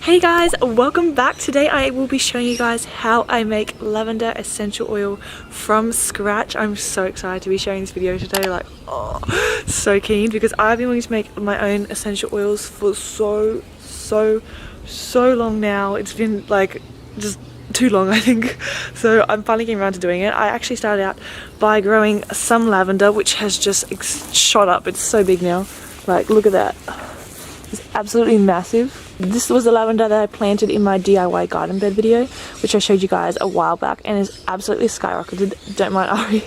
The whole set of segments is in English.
Hey guys, welcome back. Today I will be showing you guys how I make lavender essential oil from scratch. I'm so excited to be sharing this video today, like so keen, because I've been wanting to make my own essential oils for so long now. It's been like just too long, I think. So I'm finally getting around to doing it. I actually started out by growing some lavender, which has just shot up. It's so big now. Like, look at that. It's absolutely massive. This was the lavender that I planted in my DIY garden bed video, which I showed you guys a while back, and is absolutely skyrocketed. Don't mind Ari.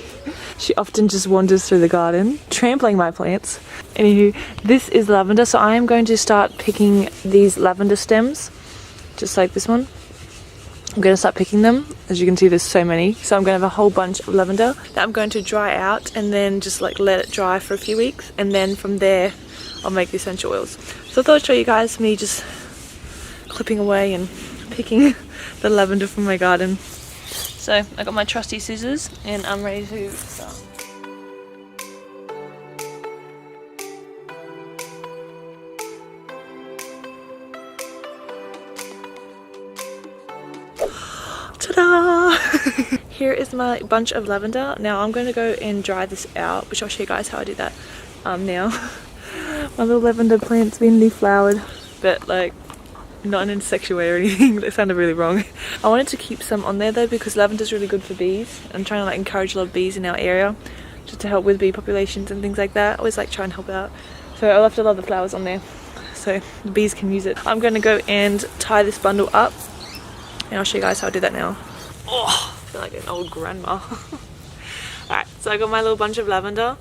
She often just wanders through the garden, trampling my plants. Anywho, this is lavender, so I am going to start picking these lavender stems, just like this one. I'm going to start picking them. As you can see, there's so many. So I'm going to have a whole bunch of lavender that I'm going to dry out and then just like let it dry for a few weeks, and then from there I'll make the essential oils. So I thought I'd show you guys me just clipping away and picking the lavender from my garden. So I got my trusty scissors and I'm ready to start. Ta-da! Here is my bunch of lavender. Now I'm going to go and dry this out, which I'll show you guys how I do that now. My little lavender plant's been deflowered, but like not in a sexual way or anything. That sounded really wrong. I wanted to keep some on there though, because lavender's really good for bees. I'm trying to like encourage a lot of bees in our area, just to help with bee populations and things like that. I always like try and help out. So I left a lot of the flowers on there so the bees can use it. I'm going to go and tie this bundle up, and I'll show you guys how I do that now. Oh, I feel like an old grandma. Alright, so I got my little bunch of lavender.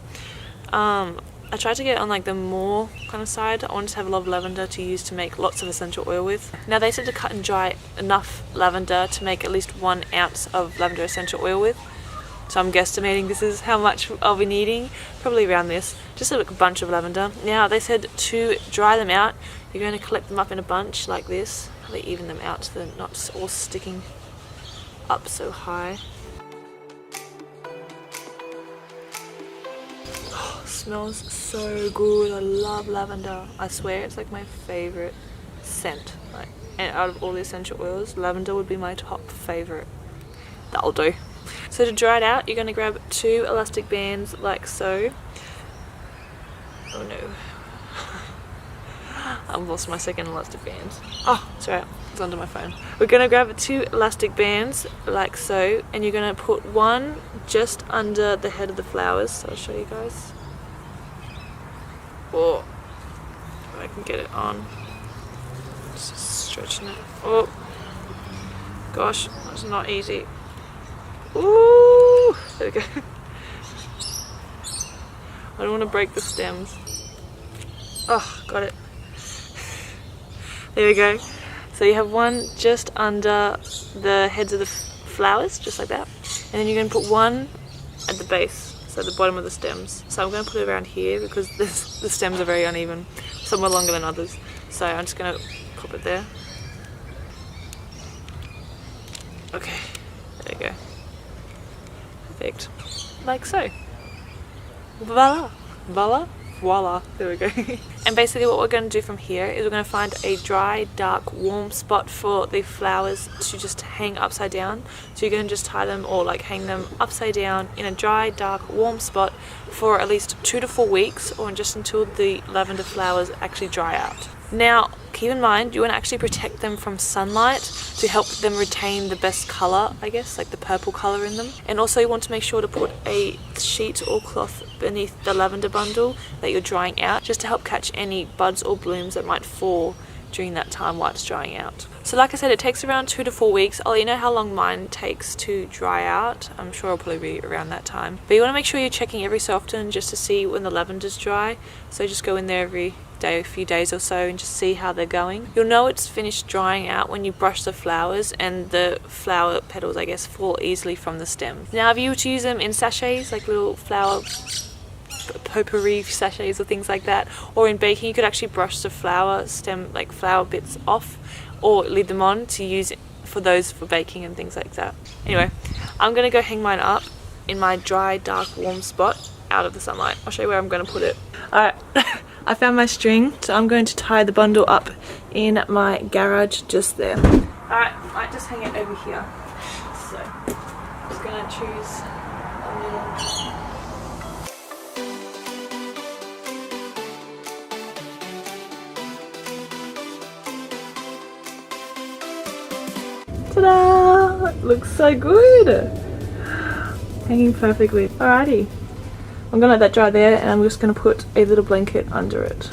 I tried to get on like the more kind of side. I wanted to have a lot of lavender to use to make lots of essential oil with. Now they said to cut and dry enough lavender to make at least 1 ounce of lavender essential oil with. So I'm guesstimating this is how much I'll be needing. Probably around this. Just a bunch of lavender. Now they said to dry them out, you're going to collect them up in a bunch like this. Probably even them out so they're not all sticking up so high. Smells so good. I love lavender. I swear it's like my favorite scent. Like, and out of all the essential oils, lavender would be my top favorite. That'll do. So to dry it out, you're going to grab 2 elastic bands like so. Oh no. I've lost my second elastic band. Oh, it's right. It's under my phone. We're going to grab 2 elastic bands like so, and you're going to put one just under the head of the flowers. So I'll show you guys. Or if I can get it on. Just stretching it. Oh gosh, that's not easy. Ooh, there we go. I don't want to break the stems. Oh, got it. There we go. So you have one just under the heads of the flowers, just like that. And then you're going to put one at the base. So the bottom of the stems. So I'm going to put it around here because the stems are very uneven. Some are longer than others. So I'm just going to pop it there. Okay, there you go. Perfect. Like so. Voila! Voila! Voila! There we go. And basically what we're going to do from here is we're going to find a dry, dark, warm spot for the flowers to just hang upside down. So you're going to just tie them or like hang them upside down in a dry, dark, warm spot for at least 2 to 4 weeks, or just until the lavender flowers actually dry out. Now, keep in mind, you want to actually protect them from sunlight to help them retain the best colour, I guess, like the purple colour in them. And also you want to make sure to put a sheet or cloth beneath the lavender bundle that you're drying out, just to help catch any buds or blooms that might fall during that time while it's drying out. So like I said, it takes around 2 to 4 weeks. I'll let you know how long mine takes to dry out. I'm sure it'll probably be around that time. But you want to make sure you're checking every so often just to see when the lavender's dry. So just go in there every day, a few days or so, and just see how they're going. You'll know it's finished drying out when you brush the flowers and the flower petals, I guess, fall easily from the stem. Now if you were to use them in sachets, like little flower potpourri sachets or things like that, or in baking, you could actually brush the flower stem, like flower bits off, or leave them on to use for those for baking and things like that. Anyway, I'm gonna go hang mine up in my dry, dark, warm spot out of the sunlight. I'll show you where I'm gonna put it. Alright, I found my string, so I'm going to tie the bundle up in my garage just there. Alright, I might just hang it over here. So, I'm just going to choose a little... Ta-da! It looks so good! Hanging perfectly. Alrighty. I'm gonna let that dry there, and I'm just gonna put a little blanket under it.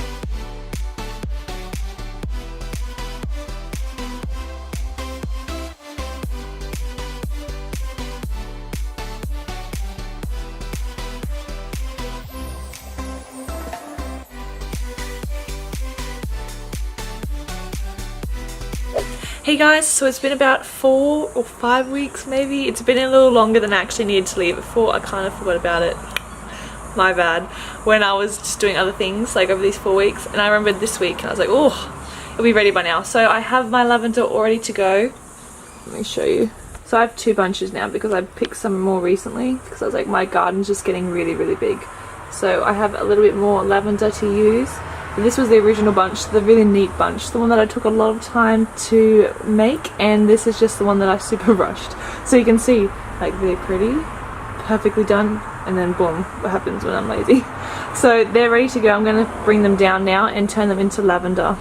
Hey guys, so it's been about 4 or 5 weeks maybe. It's been a little longer than I actually needed to leave it for. I kind of forgot about it. My bad. When I was just doing other things like over these 4 weeks, and I remembered this week and I was like, oh, it'll be ready by now. So I have my lavender all ready to go. Let me show you. So I have 2 bunches now because I picked some more recently because I was like, my garden's just getting really, really big. So I have a little bit more lavender to use. This was the original bunch, the really neat bunch, the one that I took a lot of time to make, and this is just the one that I super rushed. So you can see, like, really pretty, perfectly done, and then boom, what happens when I'm lazy. So they're ready to go. I'm going to bring them down now and turn them into lavender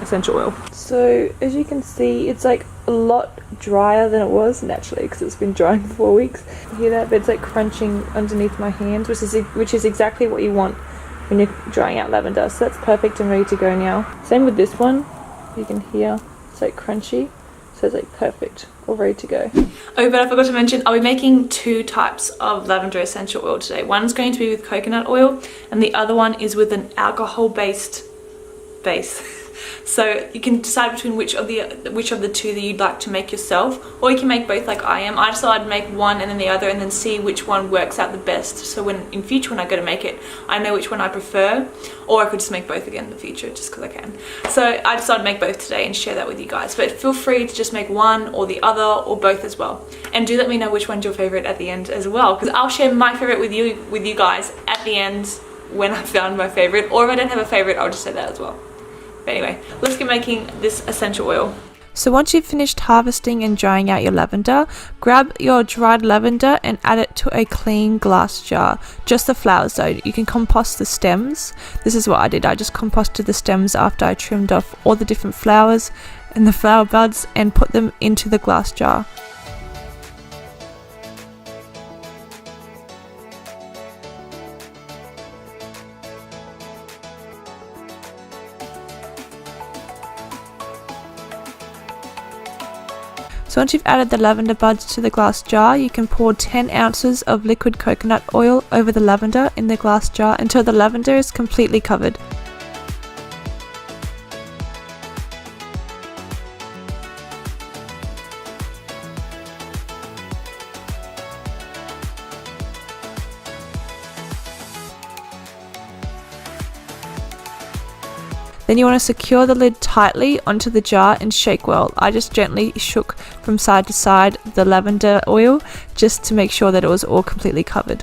essential oil. So as you can see, it's like a lot drier than it was naturally because it's been drying for 4 weeks. You hear that? But it's like crunching underneath my hands, which is exactly what you want when you're drying out lavender. So that's perfect and ready to go now. Same with this one. You can hear it's like crunchy. So it's like perfect, all ready to go. Oh, but I forgot to mention, I'll be making 2 types of lavender essential oil today. One's going to be with coconut oil, and the other one is with an alcohol-based base. So you can decide between which of the 2 that you'd like to make yourself, or you can make both like I am. I decided to make one and then the other, and then see which one works out the best. So when in future when I go to make it, I know which one I prefer, or I could just make both again in the future just because I can. So I decided to make both today and share that with you guys. But feel free to just make one or the other or both as well. And do let me know which one's your favorite at the end as well, because I'll share my favorite with you guys at the end when I found my favorite. Or if I don't have a favorite, I'll just say that as well. But anyway, let's get making this essential oil. So once you've finished harvesting and drying out your lavender, grab your dried lavender and add it to a clean glass jar. Just the flowers though, you can compost the stems. This is what I did. I just composted the stems after I trimmed off all the different flowers and the flower buds and put them into the glass jar. So once you've added the lavender buds to the glass jar, you can pour 10 ounces of liquid coconut oil over the lavender in the glass jar until the lavender is completely covered. Then you want to secure the lid tightly onto the jar and shake well. I just gently shook from side to side the lavender oil just to make sure that it was all completely covered.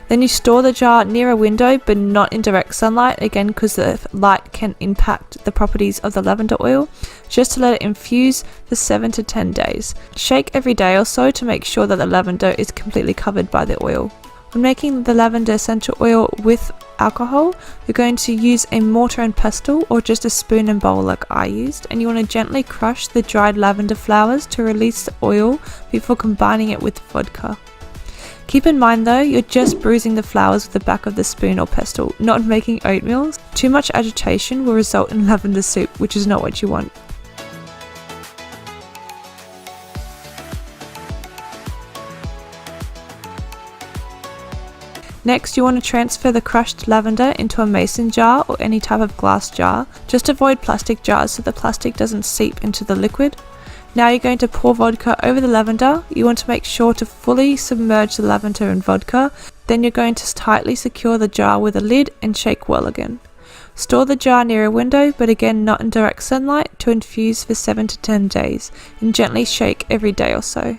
Then you store the jar near a window but not in direct sunlight, again because the light can impact the properties of the lavender oil, just to let it infuse for 7 to 10 days. Shake every day or so to make sure that the lavender is completely covered by the oil. When making the lavender essential oil with alcohol, you're going to use a mortar and pestle or just a spoon and bowl like I used, and you want to gently crush the dried lavender flowers to release the oil before combining it with vodka. Keep in mind though, you're just bruising the flowers with the back of the spoon or pestle, not making oatmeal. Too much agitation will result in lavender soup, which is not what you want. Next, you want to transfer the crushed lavender into a mason jar or any type of glass jar. Just avoid plastic jars so the plastic doesn't seep into the liquid. Now you're going to pour vodka over the lavender. You want to make sure to fully submerge the lavender in vodka. Then you're going to tightly secure the jar with a lid and shake well again. Store the jar near a window, but again not in direct sunlight, to infuse for 7 to 10 days, and gently shake every day or so.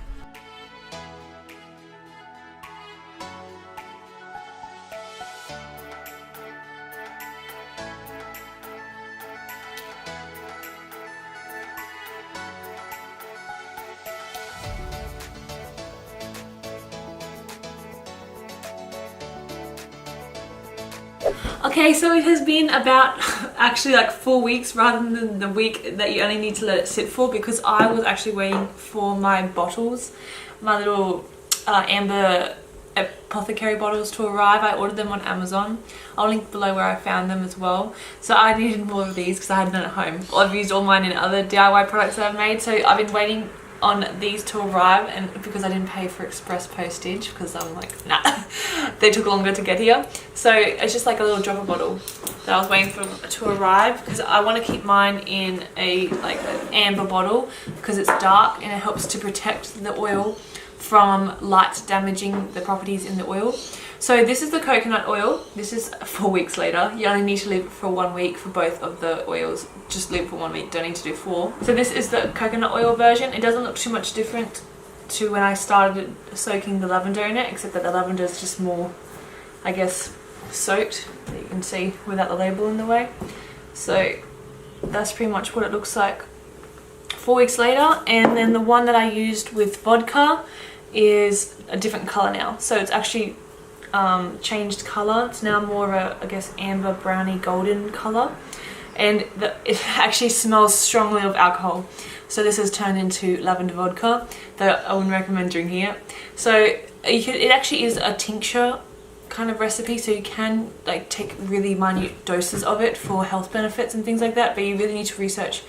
Okay, so it has been about actually like 4 weeks rather than the week that you only need to let it sit for, because I was actually waiting for my bottles, my little amber apothecary bottles to arrive. I ordered them on Amazon. I'll link below where I found them as well. So I needed more of these because I had none at home. I've used all mine in other DIY products that I've made, so I've been waiting on these to arrive, and because I didn't pay for express postage, because I'm like, nah, they took longer to get here. So it's just like a little dropper bottle that I was waiting for to arrive, because I want to keep mine in a like an amber bottle because it's dark and it helps to protect the oil from light damaging the properties in the oil. So this is the coconut oil. This is 4 weeks later. You only need to leave it for 1 week for both of the oils. Just leave it for 1 week, don't need to do 4. So this is the coconut oil version. It doesn't look too much different to when I started soaking the lavender in it, except that the lavender is just more, I guess, soaked. You can see without the label in the way. So that's pretty much what it looks like 4 weeks later. And then the one that I used with vodka is a different color now. So it's actually changed color. It's now more of a, I guess, amber browny golden color, and it actually smells strongly of alcohol. So this has turned into lavender vodka that I wouldn't recommend drinking it. So it actually is a tincture kind of recipe, so you can like take really minute doses of it for health benefits and things like that, but you really need to research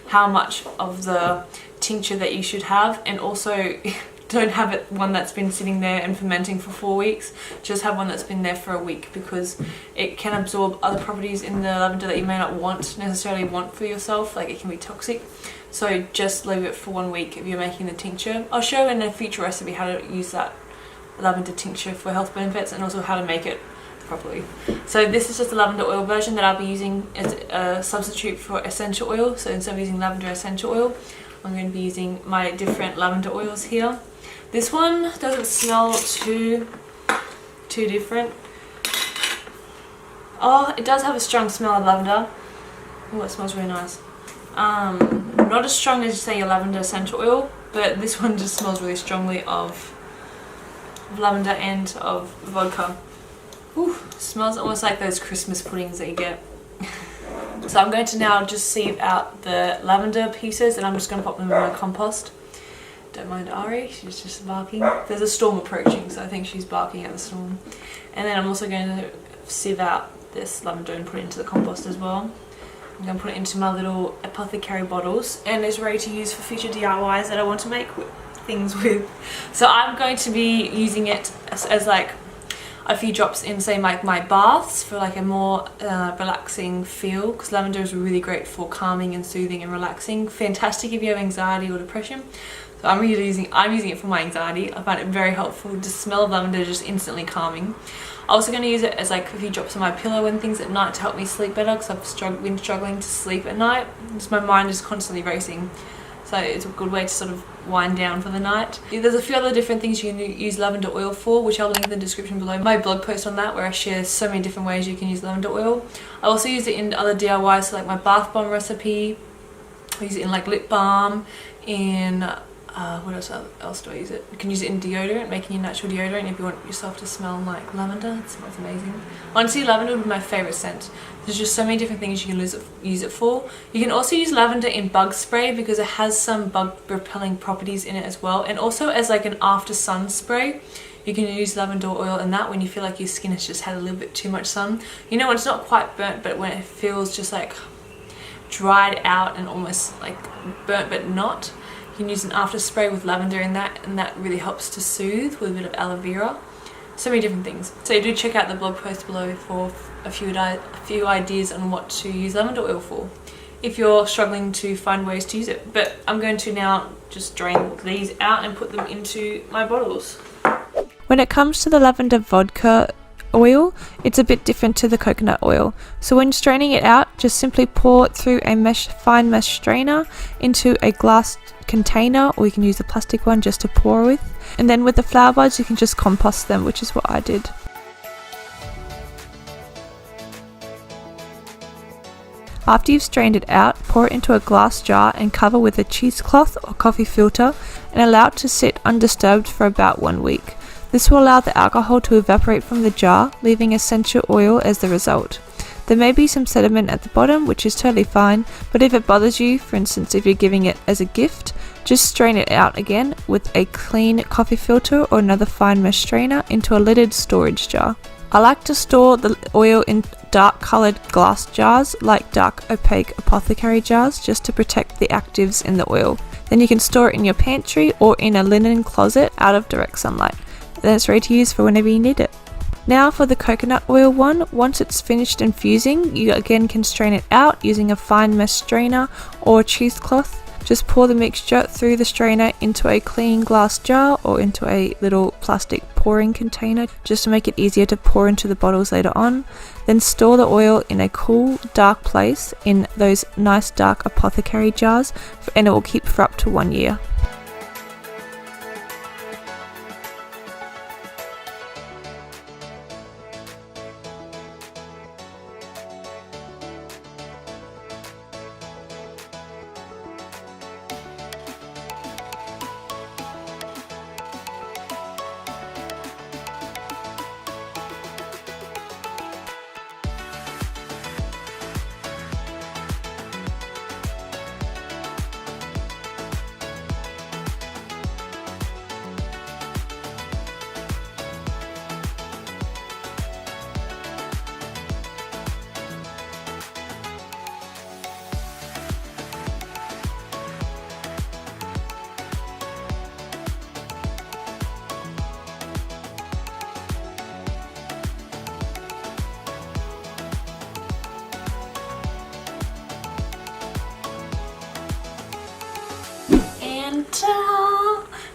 how much of the tincture that you should have. And also don't have it one that's been sitting there and fermenting for 4 weeks. Just have one that's been there for a week, because it can absorb other properties in the lavender that you may not necessarily want for yourself. Like, it can be toxic. So just leave it for 1 week if you're making the tincture. I'll show in a future recipe how to use that lavender tincture for health benefits, and also how to make it properly. So this is just the lavender oil version that I'll be using as a substitute for essential oil. So instead of using lavender essential oil, I'm going to be using my different lavender oils here. This one doesn't smell too different. Oh, it does have a strong smell of lavender. Oh, it smells really nice. Not as strong as, say, your lavender essential oil, but this one just smells really strongly of lavender and of vodka. Ooh, smells almost like those Christmas puddings that you get. So I'm going to now just sieve out the lavender pieces, and I'm just going to pop them in my compost. Don't mind Ari, she's just barking. There's a storm approaching, so I think she's barking at the storm. And then I'm also going to sieve out this lavender and put it into the compost as well. I'm going to put it into my little apothecary bottles, and it's ready to use for future DIYs that I want to make things with. So I'm going to be using it as like a few drops in, say, like my baths for like a more relaxing feel, because lavender is really great for calming and soothing and relaxing. Fantastic if you have anxiety or depression. So I'm using it for my anxiety. I find it very helpful. The smell of lavender is just instantly calming. I'm also going to use it as like a few drops on my pillow and things at night to help me sleep better, because I've been struggling to sleep at night. Just my mind is constantly racing. So it's a good way to sort of wind down for the night. There's a few other different things you can use lavender oil for, which I'll link in the description below. My blog post on that, where I share so many different ways you can use lavender oil. I also use it in other DIYs, so like my bath bomb recipe. I use it in like lip balm, in what else do I use it? You can use it in deodorant, making your natural deodorant if you want yourself to smell like lavender. It smells amazing. Honestly, lavender would be my favourite scent. There's just so many different things you can use it for. You can also use lavender in bug spray, because it has some bug repelling properties in it as well. And also as like an after sun spray. You can use lavender oil in that when you feel like your skin has just had a little bit too much sun. You know, when it's not quite burnt, but when it feels just like dried out and almost like burnt but not. You can use an after spray with lavender in that, and that really helps to soothe with a bit of aloe vera. So many different things. So do check out the blog post below for a few ideas on what to use lavender oil for. if you're struggling to find ways to use it. But I'm going to now just drain these out and put them into my bottles. When it comes to the lavender vodka oil, it's a bit different to the coconut oil. So when straining it out, just simply pour it through a fine mesh strainer into a glass container, or you can use the plastic one just to pour with. And then with the flower buds, you can just compost them, which is what I did. After you've strained it out, pour it into a glass jar and cover with a cheesecloth or coffee filter and allow it to sit undisturbed for about 1 week. This will allow the alcohol to evaporate from the jar, leaving essential oil as the result. There may be some sediment at the bottom, which is totally fine, but if it bothers you, for instance if you're giving it as a gift, just strain it out again with a clean coffee filter or another fine mesh strainer into a lidded storage jar. I like to store the oil in dark coloured glass jars, like dark opaque apothecary jars, just to protect the actives in the oil. Then you can store it in your pantry or in a linen closet out of direct sunlight. Then it's ready to use for whenever you need it. Now for the coconut oil one, once it's finished infusing, you again can strain it out using a fine mesh strainer or a cheesecloth. Just pour the mixture through the strainer into a clean glass jar or into a little plastic pouring container, just to make it easier to pour into the bottles later on. Then store the oil in a cool, dark place in those nice dark apothecary jars, and it will keep for up to 1 year.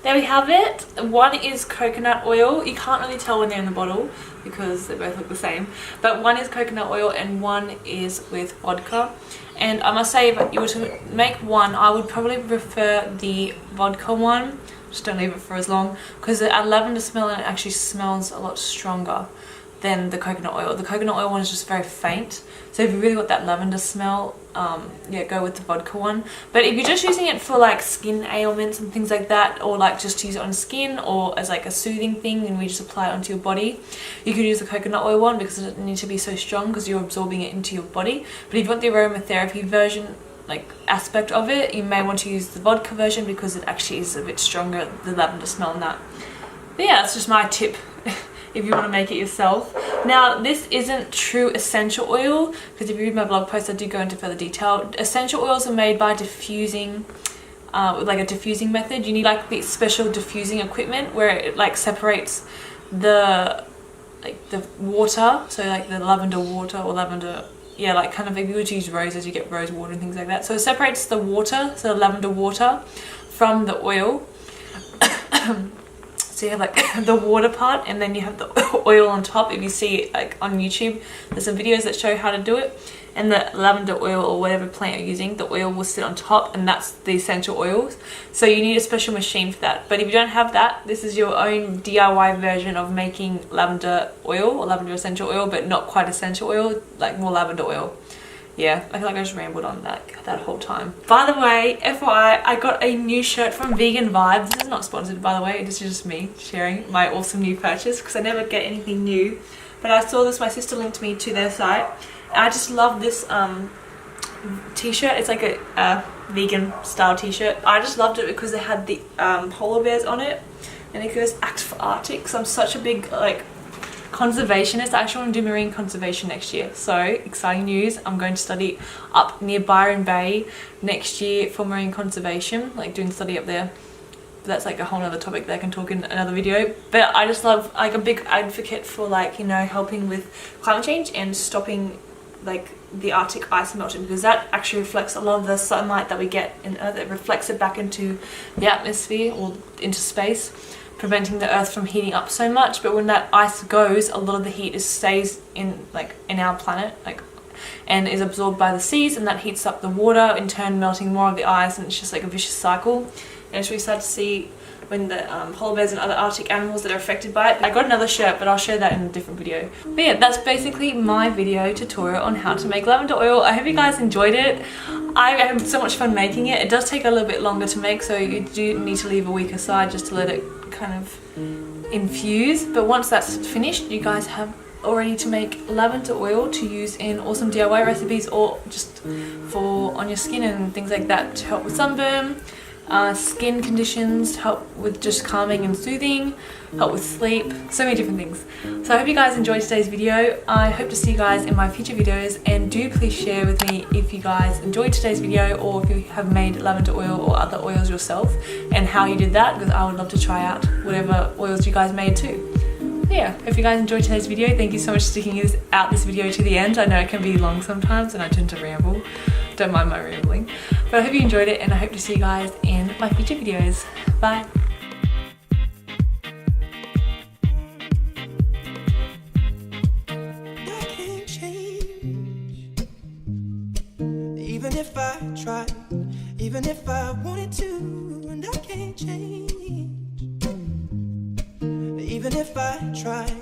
There we have it. One is coconut oil. You can't really tell when they're in the bottle because they both look the same, but one is coconut oil and one is with vodka. And I must say, if you were to make one, I would probably prefer the vodka one. Just don't leave it for as long, because the lavender smell and it actually smells a lot stronger than the coconut oil. The coconut oil one is just very faint, so if you really want that lavender smell, yeah, go with the vodka one. But if you're just using it for like skin ailments and things like that, or like just to use it on skin or as like a soothing thing and we just apply it onto your body, you could use the coconut oil one because it doesn't need to be so strong because you're absorbing it into your body. But if you want the aromatherapy version, like aspect of it, you may want to use the vodka version because it actually is a bit stronger, the lavender smell in that. But yeah, that's just my tip if you want to make it yourself. Now, this isn't true essential oil, because if you read my blog post I do go into further detail. Essential oils are made by diffusing, like a diffusing method. You need like the special diffusing equipment where it like separates the water, so like the lavender water or lavender, yeah, like kind of if you were to use roses, you get rose water and things like that. So it separates the water, so the lavender water, from the oil. So you have like the water part and then you have the oil on top. If you see it like on YouTube, there's some videos that show how to do it. And the lavender oil or whatever plant you're using, the oil will sit on top, and that's the essential oils. So you need a special machine for that. But if you don't have that, this is your own DIY version of making lavender oil or lavender essential oil, but not quite essential oil, like more lavender oil. Yeah, I feel like I just rambled on that whole time. By the way, FYI, I got a new shirt from Vegan Vibes. This is not sponsored, by the way. This is just me sharing my awesome new purchase because I never get anything new. But I saw this, my sister linked me to their site. I just love this t-shirt. It's like a vegan style t-shirt. I just loved it because they had the polar bears on it. And it goes Act for Arctic. So I'm such a big like conservationist. I actually want to do marine conservation next year, so exciting news. I'm going to study up near Byron Bay next year for marine conservation, like doing study up there. But that's like a whole other topic that I can talk in another video. But I just love, like, a big advocate for, like, you know, helping with climate change and stopping like the Arctic ice melting, because that actually reflects a lot of the sunlight that we get in Earth. It reflects it back into the atmosphere or into space, preventing the Earth from heating up so much. But when that ice goes, a lot of the heat stays in our planet, and is absorbed by the seas, and that heats up the water, in turn melting more of the ice, and it's just like a vicious cycle. And it's really sad to see when the polar bears and other Arctic animals that are affected by it. I got another shirt, but I'll share that in a different video. But yeah, that's basically my video tutorial on how to make lavender oil. I hope you guys enjoyed it. I had so much fun making it. It does take a little bit longer to make, so you do need to leave a week aside just to let it kind of infuse. But once that's finished, you guys have all ready to make lavender oil to use in awesome DIY recipes, or just for on your skin and things like that, to help with sunburn, skin conditions, to help with just calming and soothing, help with sleep, so many different things. So I hope you guys enjoyed today's video. I hope to see you guys in my future videos, and do please share with me if you guys enjoyed today's video, or if you have made lavender oil or other oils yourself and how you did that, because I would love to try out whatever oils you guys made too. Yeah, if you guys enjoyed today's video, thank you so much for sticking out this video to the end. I know it can be long sometimes and I tend to ramble. Don't mind my rambling. But I hope you enjoyed it, and I hope to see you guys in my future videos. Bye! I can't change. Even if I tried, even if I wanted to, and I can't change. Even if I tried,